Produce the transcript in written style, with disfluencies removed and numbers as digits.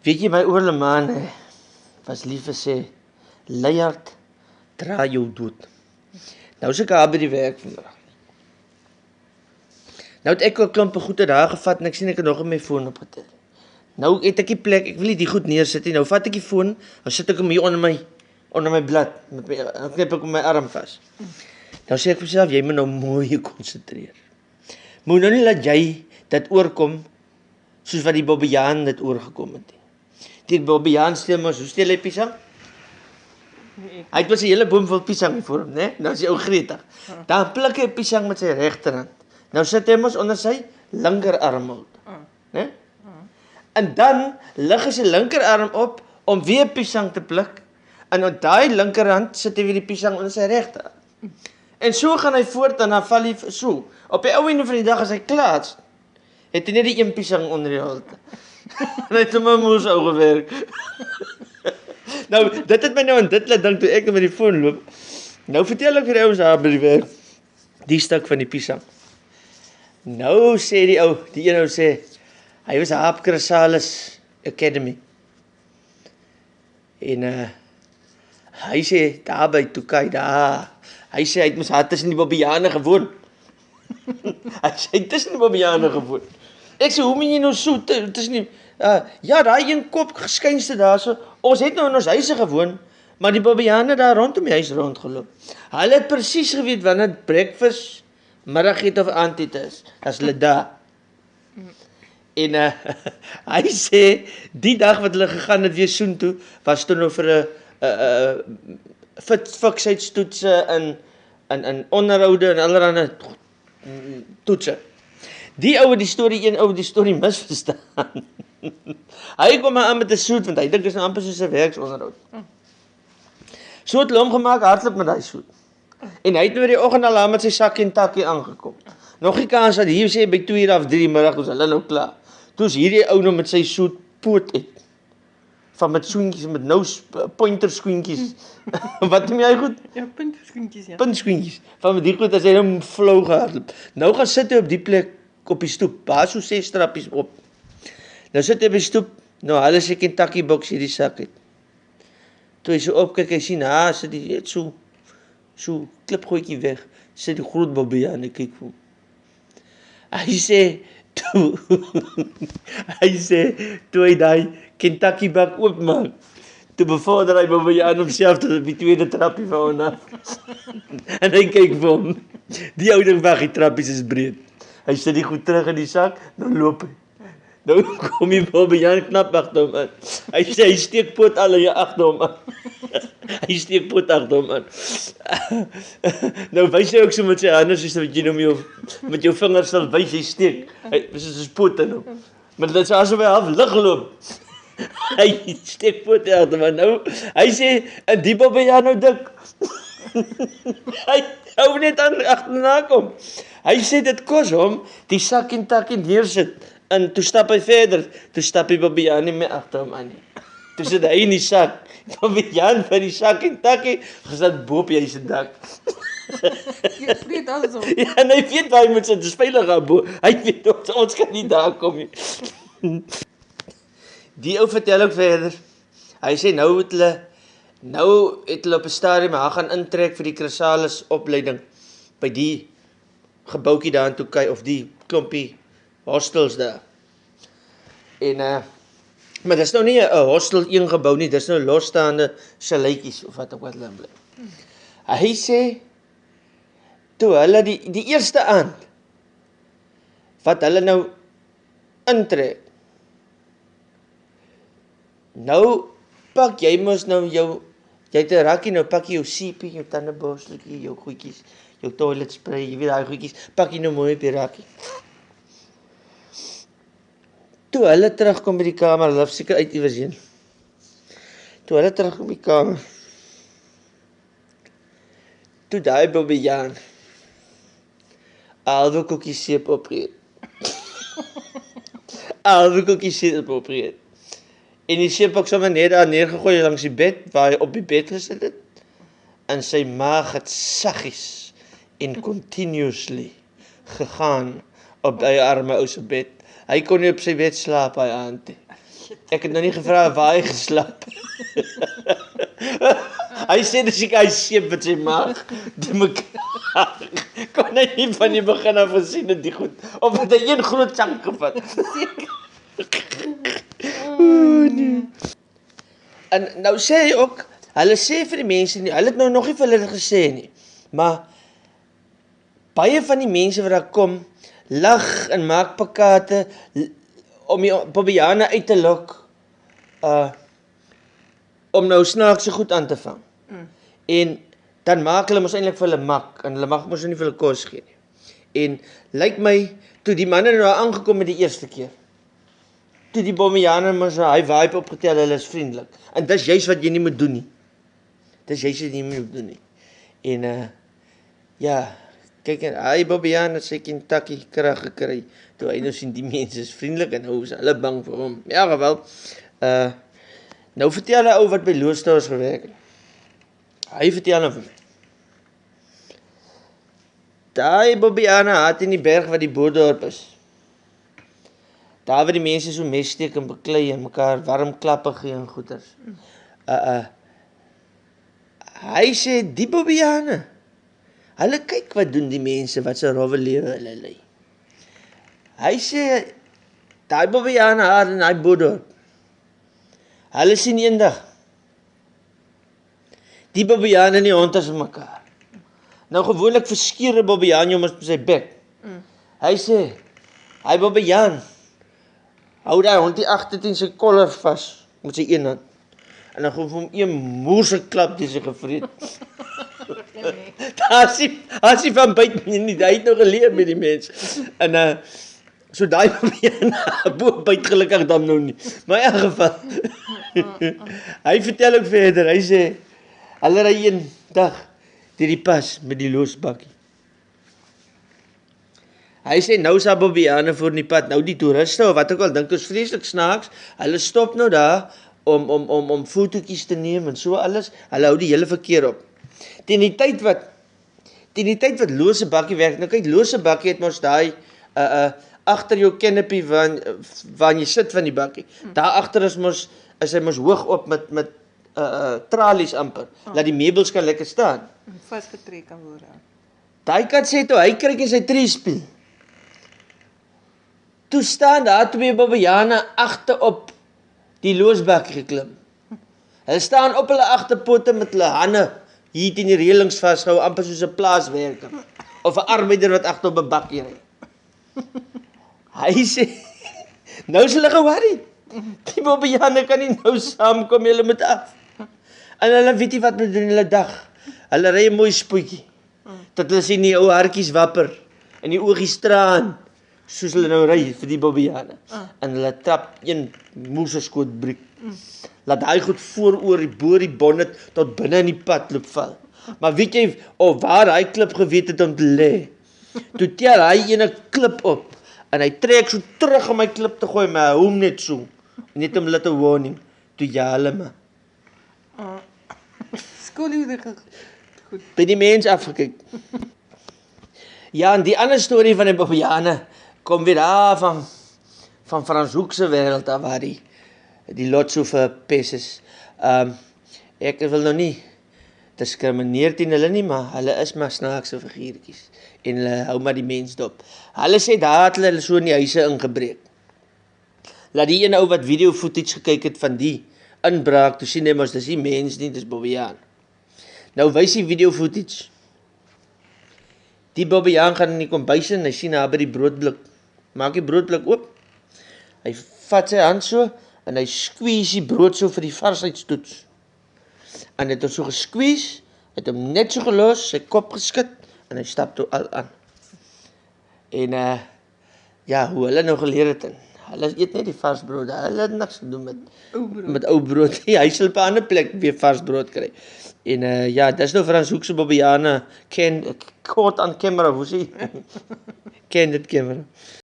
Weet jy, my oorle man was lief vir sê, Leiard, dra jou dood. Nou is ek daar by die werk vandag. Nou het ek al klompe goede daar gevat en ek sien ek het nog in my foon opgetel. Nou het ek die plek, ek wil nie die goed neersit nie, nou vat ek die foon, dan sit ek hom hier onder my blad, dan knip ek hom my arm vas. Nou sê ek vir myself, jy moet nou mooi concentreer. Moet nou nie laat jy dit oorkom, soos wat die Bobbejaan dit oorgekom het. Die Bobbejaan steel mos, hoe steel hy piesang? Hy het mos 'n hele boom vol piesang voor hom, né? Nou is hy ou gretig. Dan pluk hy piesang met sy regterhand. Nou sit hy mos onder sy linkerarm, né? En dan lig hy sy linkerarm op om weer piesang te pluk. En op daai linkerhand sit hy weer die piesang onder sy regterarm. En so gaan hy voort en dan val hy so. Op die ou einde van die dag as hy klaar is, het hy net die een piesang onder die halte. En hy het hom 'n moes ou gewerk. Nou, dit het my nou aan dit laat dink toe ek met die foon loop. Nou vertel ek vir die ouens daar by die werk, die stuk van die piesang. Nou sê die een ou sê, hy was Haap Chrysalis Academy. En hy sê, daar by Toekai, daar, hy sê, hy het mos daar tussen die Bobbejane gewoon. Hy sê, hy het tussen die Bobbejane gewoon. Ek sê, hoe moet jy nou so, tussen die, ja, daar een kop geskynste daar so, ons het nou in ons huise gewoon, maar die Bobbejane daar rondom die huis rondgeloop. Hulle het presies geweet wanneer breakfast, middagete of aandete is, as hulle daar. En hy sê, die dag wat hulle gegaan het weer soontoe, was toe nou vir 'n fiksheidstoetse en onderhoude en allerlei toetse. Die ou het die storie misverstaan. Hy kom maar aan met 'n soet, want hy dink dit is amper soos 'n werksonderhoud. So het hulle hom gemaak, hardloop met daai soet. En hy het nou die oggend al met sy sak en takkie aangekom. Nog nie kans dat hier sê by 2:00 of 3:00 middag, ons hulle nou klaar. Toe is hierdie ou nou met sy soet poot uit. Van met skoentjies, met nou pointer skoentjies. Wat noem jy goed? Ja, puntskoentjies, ja. Puntskoentjies. Van met die goed as hy nou flou gehardloop. Nou gaan sit hy op die plek op die stoep. Daar so 6 trappies op. Nou sit hy op die stoep. Nou hulle sê Kentucky box hierdie sak uit. Toe hy so opkyk, hy sien, sit hy net so klipgootjie weg. Sit die groot Bobbejaan, ek kyk vir hom. Hy sê, toe hy daai Kentucky bak oopmaak, toe bevorder hy Bobbejaan homself tot op die tweede trappie van hom. En hy kyk vir hom. Die ou ding weg, die trappies is breed. Hy sit die goed terug in die sak, dan loop hy. Nou kom die Bobbejaan knap agter hom aan. Hy sê, hy steek poot al en jy agter hom aan. Hy steek poot agter hom aan. Nou wys hy ook so met sy hande, soos wat jy nou met jou vingers sal wys, hy steek. Hy is poot in hom. Maar dit is asof hy half lig loop. Hy steek poot agter hom aan. Nou, hy sê, en die Bobbejaan nou dik. Hy hou net aan agterna kom. Hy sê, dit kos hom, die sak en takkie neersit. En toe stap hy verder, toe stap die Bobbejaan nie meer agter hom aan nie. Toe sit hy in die sak, Bobbejaan van die sak en takkie, gesit bo op jy se dak. Jy vreet alles op. Ja, en hy weet waar hy moet sit, dis veilig daar bo. Hy weet ons kan nie daar kom nie. Die ou vertel ook verder, hy sê nou het hulle op 'n stadium, hy gaan intrek vir die Chrysalis opleiding, by die gebouetjie daar in Toekai, of die klompie hostels daar. En, maar dis nou nie 'n hostel een gebou nie, dis nou losstaande saleitjies, of wat ook wat hulle bly. Hy sê, toe hulle die eerste aand, wat hulle nou intrek, nou pak jy mos nou jy het 'n rakkie, nou pak jy jou siepie, jou tandeborsteltjie, jou goedjies, jou toilet spray, jy weet daai goedjies, pak jy nou mooi op die rakkie. Toe hulle terugkom by die kamer, hulle het seker uit iewers heen. Toe hulle terugkom by die kamer, toe daai Bobbejaan 'n halwe koekie seep opreed. 'n halwe koekie seep opreed. En die seep ook sommer net daar neergegooi langs die bed, waar hy op die bed gesit het. En sy maag het saggies en continuously gegaan op die arme ou se bed. Hy kon nie op sy bed slaap hy aand. Ek het nou nie gevra waar hy geslaap. Hy sê dis ek hy seep met sy maag. Die mekaar. Kon hy nie van die begin af gesien het die goed. Of het hy een groot chunk gevat? Nee. En nou sê hy ook, hulle sê vir die mense nie, hulle het nou nog nie vir hulle gesê nie, maar baie van die mense wat daar kom, lag en maak plakate om die Bobbejane uit te lok, om nou snaakse goed aan te vang. En dan maak hulle mos eintlik vir hulle mak, en hulle mag mos nie vir hulle kos gee nie. En lyk my, toe die manne nou aangekom het die eerste keer, toe die Bobbejane mos hy vibe opgetel, hulle is vriendelik. En dis juist wat jy nie moet doen nie. Dis juist wat jy nie moet doen nie. En ja, kyk, hy Bobbejane het sy Kentucky krag gekry, toe hy nou sien die mense is vriendelik, en nou is hulle bang vir hom. Ja, geval, nou vertel hy ou wat by Loosters gewerk het. Hy vertel nou vir my. Daai Bobbejane het in die berg wat die Boerdorp is. Daar waar die mense so mes steek en beklei en mekaar warm klappe gee en goeders. Hy sê, die Bobbejane, hulle kyk wat doen die mense wat so rowwe lewe hulle lei. Hy sê, daai Bobbejane haar en daai Boerdorp, hulle sien eendag, die Bobbejane en die hond is mekaar. Nou gewoonlik verskeur 'n Bobbejaan hom op sy bek. Hy sê, hy Bobbejaan, hou daai hond die agterteen sy koller vas met sy een hand. En dan gaan hom een moerse klap die sy gevreet. As hy van byt nie, hy het nou geleer met die mens. En so daai Bobbejaan byt gelukkig dan nou nie. Maar in elk geval, hy vertel ook verder, hy sê, hulle ry een dag deur die pas met die losbakkie. Hy sê, nou is daar Bobbejane voor in die pad, nou die toeriste of wat ook al, dink dit is vreeslik snaaks, hulle stop nou daar, om fotootjies te neem en so alles, hulle hou die hele verkeer op. Teen die tyd wat Lose bakkie werk, nou kyk, Lose bakkie het mos daai, agter jou canopy, waar jy sit van die bakkie, daar agter is hy mos hoog op met tralies amper, laat die meubels kan lekker staan. Vastgetrek kan word. Daai kat sê toe, hy kyk in sy treespiel. Toe staan daar twee Bobbejane agterop die loosbakkie geklim. Hulle staan op hulle agterpote met hulle hande hier teen die reëlings vasgehou, amper soos 'n plaaswerker of 'n arbeider wat agter op 'n bakkie ry. Hy sê, nou is hulle ge-worry. Die Bobbejane kan nie nou saamkom, hulle moet af. En hulle weet nie wat hulle doen hulle dag. Hulle ry 'n mooi spoetjie. Tot hulle sien die ou hartjies wapper en die oogies traan, soos hulle nou ry vir die Bobbejane. En hulle trap een moerseskoot breek. Laat hy goed vooroor die boor die bonnet tot binne in die pad loop val. Maar weet jy waar hy klip geweet het om te lê? Toe tel hy ene klip op en hy trek so terug om my klip te gooi, maar hy hou hom net so. Net om hulle te warning. Toe ja hulle maar. Skoolhoeder goed. By die mens afgekyk. Ja, en die ander storie van die Bobbejane kom weer daar van Frans Hoek se wêreld af waar die lot so verpes is. Ek wil nou nie diskrimineer teen hulle nie, maar hulle is maar snaakse figuurtjies en hulle hou maar die mens dop. Hulle sê daar het hulle so in die huise ingebreek. Laat die ene ou wat video footage gekyk het van die inbraak, toe sien hy mos dis nie mens nie, dis Bobbejaan. Nou wys die video footage. Die Bobbejaan gaan in die kombuis en hy sien daar by die broodblik. Maak die broodblik oop. Hy vat sy hand so en hy squeeze die brood so vir die varsigheidstoets. En hy het hom so gesqueeze, het hom net so gelos, sy kop geskit en hy stap toe al aan. En ja, hoe hulle nou geleer het en hulle eet net die vars brood, hulle het niks gedoen met ou brood. Hy sal op 'n ander plek weer vars brood kry. En ja, dis nou Frans Hoek se Bobbejane, caught on camera, hoe sê jy? Candid camera.